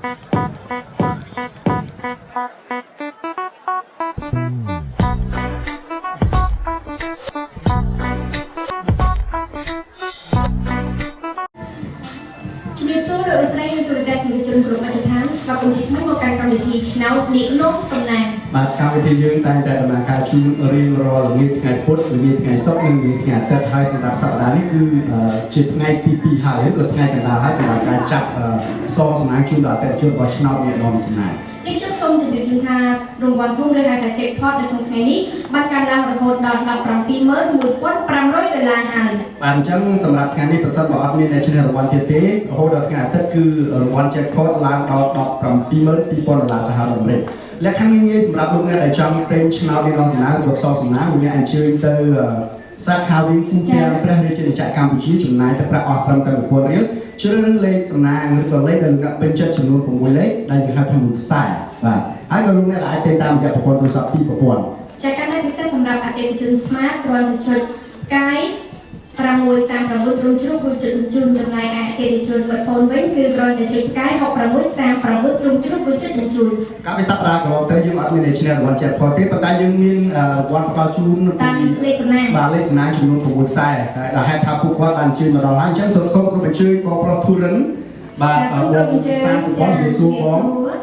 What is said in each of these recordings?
Nhiều số đội sẽ được đại diện cho group ở Thái sau cùng chỉ mới một căn cầm thị nào điện nốt sầm nàn. Bà cao thì dương tay tại mà khai chung riêng rồi như ngày phút như ngày sốc như ngày tết hai sẽ đặt sẵn là cứ chỉ ngày pi hải hết được ngày cả là hết làการจับsoสนามchung là tại chung có nào như nónสนาม Đi trước sông thì được chúng ta rung quan thu đưa hai cái chạy pot được một ngày ní ban can làm một hồi đòn đọc bằng pi mới mùi quất pram rối từ làng hàng. បានអញ្ចឹងសម្រាប់ថ្ងៃនេះប្រសិនបើអត់មានអ្នកឈ្នះរង្វាន់ទៀតទេរហូតដល់ថ្ងៃអាទិត្យគឺរង្វាន់ jackpot ឡើងដល់$172,000 សហរដ្ឋអាមេរិកលក្ខខណ្ឌងាយសម្រាប់លោកអ្នកដែលចង់ទិញឆ្នោតនេះដល់សំណាងយកសងសំណាងលោកអ្នកអញ្ជើញទៅសាខាវិញគូជាព្រះរាជាណាចក្រកម្ពុជាចំណាយទៅប្រាក់អស់ត្រឹមតែ1000រៀលជ្រើសរើសលេខសំណាងឬក៏លេខដែលលោកអ្នកពេញចិត្តចំនួន6លេខដែលគេហៅថាមួយខ្សែបាទហើយក៏លោកអ្នកអាចទិញតាមរយៈប្រព័ន្ធទូរស័ព្ទពីរប្រព័ន្ធ ចាការនេះពិសេសសម្រាប់អតិថិជន Smart គ្រាន់តែចុចកាយ636រូបជ្រុងរួចជូនចំណាយអតិថិជន smartphone វិញគឺគ្រាន់តែចុចកាយ6636រូបជ្រុងរួចជូន កាលពីសប្តាហ៍កន្លងទៅយើងអត់មានអ្នកឈ្នះរង្វាន់ jackpot ទេប៉ុន្តែយើងមានរង្វាន់ផ្ដល់ជូនតាមលេខសំណាងបាទលេខសំណាងចំនួន6ខ្សែដែលហេតុថាពួកគាត់បានអញ្ជើញមកដល់ហើយអញ្ចឹងសូមគ្រប់អញ្ជើញបងប្រុសធុរិនបាទបងសាសុភ័ណ្ឌជំរាបសួរ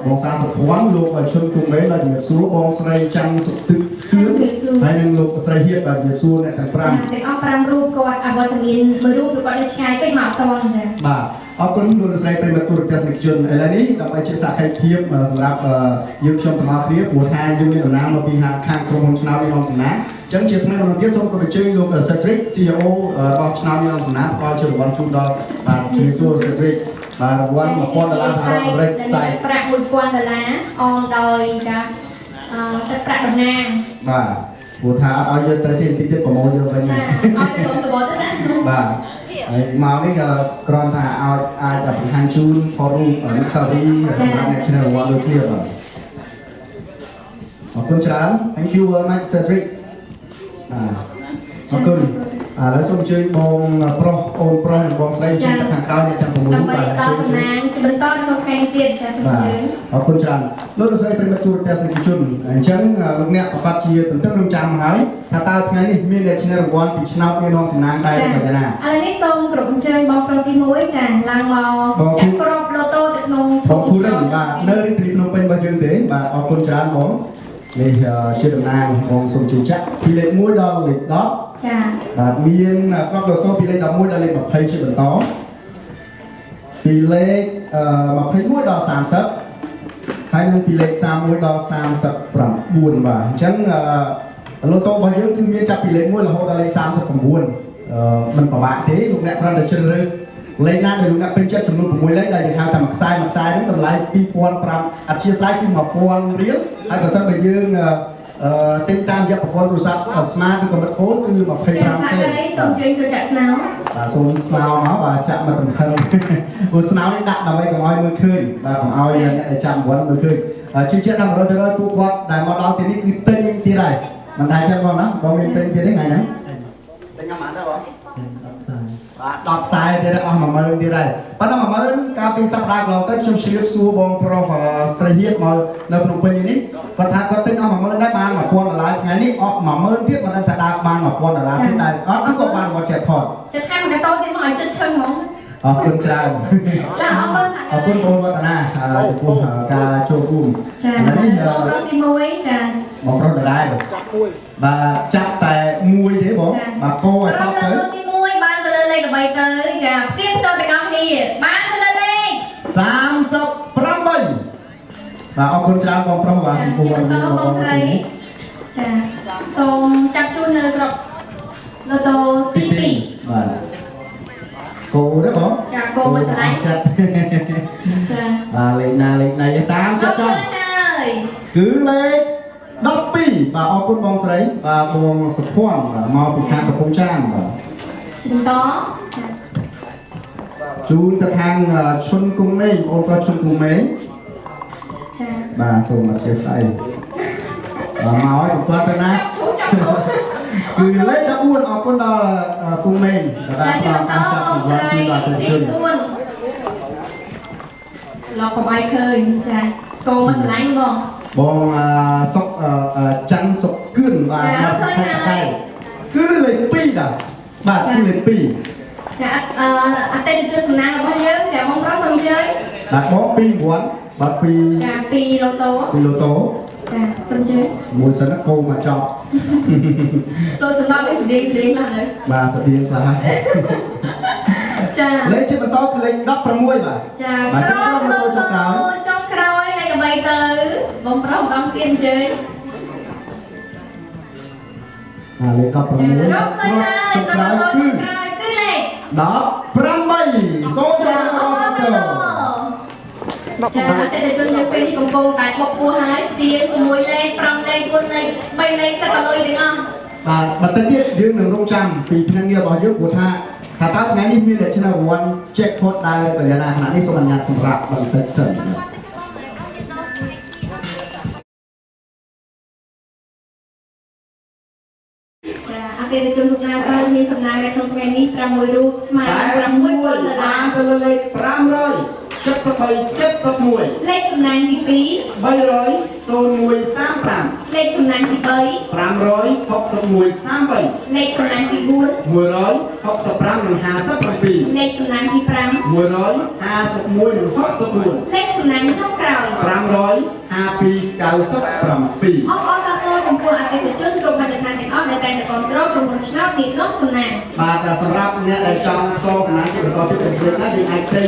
បងសាសុភ័ណ្ឌលោកឈុនគុំមេដល់ជំរាបសួរបងស្រីចាំសុទឹក ហើយនឹងលោកស្រីហៀបបាទជំរាបសួរអ្នកទាំង5ទាំងអស់5រូបគាត់អវត្តមានមួយរូបឬគាត់នៅឆ្ងាយពេកមកអត់តន់ចា៎បាទអរគុណលោកស្រីប្រិមត្តទូរទស្សនិកជនឥឡូវនេះដើម្បីជាសាខេភាពសម្រាប់យើងខ្ញុំទាំងអស់គ្នាព្រោះថាយើងមានដំណើរមកពីខាងក្រុមហ៊ុនឆ្នោតក្នុងសំណាងអញ្ចឹងជាផ្នែករបស់ទៀតសូមគោរពអញ្ជើញលោក Cedric CEO របស់ឆ្នោតក្នុងសំណាងផ្ដល់ជារង្វាន់ជូនដល់បាទជំរាបសួរ Cedric បាទរង្វាន់$1000សហរដ្ឋអាមេរិកខ្សែប្រាក់$1000អនដោយចាទឹកប្រាក់តំណាងបាទព្រោះថាអត់ឲ្យយកទៅទីតិចប្រម៉ូទយកវិញចាអត់ទៅសុំសបទៅណាបាទហើយមកនេះក៏គ្រាន់តែឲ្យអាចបង្ហាញជូនផរូបអនុស្សាវរីយ៍សម្រាប់អ្នកឈ្នះរង្វាន់ដូចគ្នាបាទអរគុណច្រើន Thank you very much Cedric អរគុណឥឡូវសូមអញ្ជើញបងប្រុសអូនប្រុសនិងបងស្រីជិះទៅខាងក្រោយអ្នកទាំង6រូបបាទដើម្បីដល់សំណាងជាបន្តក្នុងថ្ងៃទៀតចាសូមអញ្ជើញអរគុណច្រើនលោកស្រីប្រិមត្តទូរទស្សនិកជនអញ្ចឹងលោកអ្នកប្រកាសជាទន្ទឹងរង់ចាំហើយថាតើថ្ងៃនេះមានអ្នកឈ្នះរង្វាន់ពីឆ្នោតមាននងសំណាងដែរឬយ៉ាងណាឥឡូវនេះសូមគ្រប់អញ្ជើញបងប្រុសទី1ចាឡើងមកចាក់គ្រាប់ឡូតូទៅក្នុងបងធូរិនបាទនៅរាជធានីភ្នំពេញរបស់យើងទេបាទអរគុណច្រើនបងនេះជាតំណាងបងសូមជឿចាក់ពីលេខ1ដល់លេខ10ចាបាទមានគ្រាប់ឡូតូពីលេខ11ដល់លេខ20ជាបន្តពីលេខ21ដល់30ហើយនឹងពីលេខ31ដល់39បាទអញ្ចឹងឡូតូរបស់យើងគឺមានចាប់ពីលេខ1រហូតដល់លេខ39មិនពិបាកទេលោកអ្នកគ្រាន់តែជ្រើសរើសលេខណាដែលលោកអ្នកពេញចិត្តចំនួន6លេខដែលគេហៅថាមួយខ្សែហ្នឹងតម្លៃ2500អធិស្ឋានគឺ1000រៀលហើយបើសិនបើយើងទិញតាមរយៈប្រព័ន្ធទូរស័ព្ទ Smart ឬក៏ Smartphone គឺ25សេនសូមជួយចាក់ស្នោបាទសូមស្នោមកបាទចាក់មកកំហឹងព្រោះស្នោនេះដាក់ដើម្បីកុំឲ្យមើលឃើញបាទកុំឲ្យអ្នកចាំរង្វាន់មើលឃើញជឿជាក់ថា100%ពួកគាត់ដែលមកដល់ទីនេះគឺទិញទៀតហើយមិនដែរចឹងបងណាបងមានទិញទៀតទេថ្ងៃហ្នឹងទិញអាម៉ានដែរបងបាទ10ខ្សែទៀតអស់10000ទៀតហើយប៉ុន្តែ10000កាលពីសប្តាហ៍កន្លងទៅខ្ញុំឆ្លៀតសួរបងប្រុសស្រីហៀបមកនៅភ្នំពេញនេះគាត់ថាគាត់ទិញអស់10000ដែរបាន$1000ថ្ងៃនេះអស់10000ទៀតមិនដឹងថាដើរបាន$1000ទៀតដែរអត់ក៏បានមក jackpot ចិត្តថាមកតូទៀតមកឲ្យចិត្តឈឹងហ្មងអរគុណច្រើនចាអរគុណបងវឌ្ឍនាចំពោះការចូលរួមចានេះបងប្រុសទី1ចាបងប្រុសដដែលបាទចាប់តែមួយទេបងបាទគោឲ្យសពទៅទី1បានទៅលើលេខអ្វីទៅចាផ្ទៀងចូលទាំងអស់គ្នាបានទៅលើលេខ38បាទអរគុណច្រើនបងប្រុសបាទចំពោះបងស្រីចាសូមចាប់ជូននៅក្រុមឡូតូទី2បាទគោទេបងចាគោមួយស្លាយចាបាទលេខណាតាមចិត្តចង់គឺលេខ12បាទអរគុណបងស្រីបាទបងសុភ័ណ្ឌមកពីខាងកំពង់ចាមបាទជំតជូនទៅខាងឈុនគុំមេងបងប្រុសឈុនគុំមេងចាបាទសូមអធិស្ឋានបាទមកឲ្យគាត់ទៅណាគឺលេខ14អរគុណដល់គុំមេងដែលបានតាមចាប់រង្វាន់ជូនដល់ជនជន เราก็ไม่เคยจ้ะโกมาสไลด์บ่ បងសុកច័ន្ទសុកគឿនបាទគឺលេខ2ដែរបាទគឺលេខ2 ចាអតិថិជនសំណាងរបស់យើងចាបងប្រុសសូមអញ្ជើញ បាទបង2 9បាទ2 ចា2លូតូ 2លូតូ ចាសូមអញ្ជើញ មួយសិនគោមកចប់ លោកសំណងវាស្រៀងខ្លះហើយ បាទស្តៀងខ្លះហើយ ចា លេខជាបន្តគឺលេខ16បាទ ចា បាទ ក្រ ចុង ោយ ក្រោយ ចុងក្រោយលេខអ្វីទៅបងប្រុសម្ដងទៀតអញ្ជើញ លេខ ចា 16 រកឃើញហើយ ចុង ត្រ ក្រោយ ង់ គឺ ក្រោយគឺលេខ 18សូមចូល អូ ដល់ ចាអតិថិជនយើងពេលនេះកំពុងតែបុកពោះហើយទាញ6លេខ5លេខ4លេខ3លេខសិតលុយទាំងអស់ បាទបន្តិចទៀតយើងនឹងរងចាំពីភ្នាក់ងាររបស់យើងព្រោះថាតើថ្ងៃនេះមានអ្នកឈ្នះរង្វាន់ jackpot ដែរទៅយ៉ាងណាខណៈនេះសូមអនុញ្ញាតសម្រាប់បន្តិចសិន ចាអតិថិជនលោកណាតើមានសំណាងនៅក្នុងថ្ងៃនេះ6រូបស្មើនឹង6,000ដុល្លារ បានទៅលើលេខ573 71 លេខសំណាងទី2 300 0135 លេខសំណាងទី3 561 33 លេខសំណាងទី4 165និង57 លេខសំណាងទី5 151និង64 លេខសំណាងចុងក្រោយ 552 97 អបអរសាទរចំពោះអតិថិជនគ្រប់មជ្ឈដ្ឋានទាំងអស់ដែលតែងតែគ្រប់គ្រងក្រុមហ៊ុនឆ្នោតនេះក្នុងសំណាង បាទសម្រាប់អ្នកដែលចង់ផ្សងសំណាងជាបន្តទៀតទៅទៀតណាយើងអាចទិញ